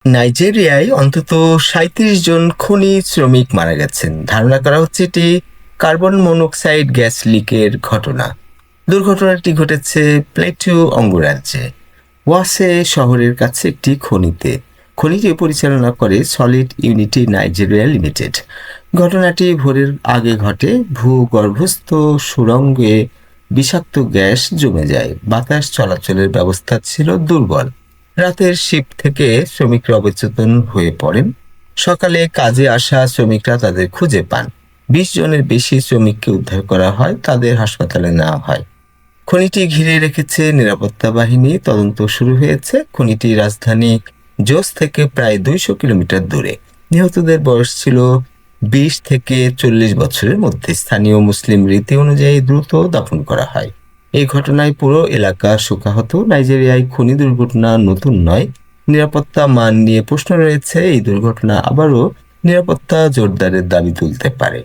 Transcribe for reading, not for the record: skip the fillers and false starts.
নাইজেরিয়ায় অন্তত ৩৭ জন খনি শ্রমিক মারা গেছেন। ধারণা করা হচ্ছে এটি কার্বন মনোক্সাইড গ্যাস লিকের ঘটনা। দুর্ঘটনাটি ঘটেছে প্লেটু অঙ্গরাজ্যে ওয়াসে শহরের কাছে একটি খনিতে। খনিটি পরিচালনা করে সলিড ইউনিটি নাইজেরিয়া লিমিটেড। ঘটনাটি ভোরের আগে ঘটে। ভূগর্ভস্থ সুড়ঙ্গে বিষাক্ত গ্যাস জমে যায়। বাতাস চলাচলের ব্যবস্থা ছিল দুর্বল। রাতের শিফট থেকে শ্রমিকরা অবচেতন হয়ে পড়েন। সকালে কাজে আসা শ্রমিকরা তাদের খুঁজে পান। ২০ জনের বেশি শ্রমিককে উদ্ধার করা হয়, তাদের হাসপাতালে নেওয়া হয়। খনিটি ঘিরে রেখেছে নিরাপত্তা বাহিনী। তদন্ত শুরু হয়েছে। খনিটি রাজধানী জোস থেকে প্রায় ২০০ কিলোমিটার দূরে। নিহতদের বয়স ছিল ২০ থেকে ৪০ বছরের মধ্যে। স্থানীয় মুসলিম রীতি অনুযায়ী দ্রুত দাফন করা হয়। এই ঘটনায় পুরো এলাকা শোকাহত। নাইজেরিয়ায় খনি দুর্ঘটনা নতুন নয়। নিরাপত্তা মান নিয়ে প্রশ্ন রয়েছে। এই দুর্ঘটনা আবারও নিরাপত্তা জোরদারের দাবি তুলতে পারে।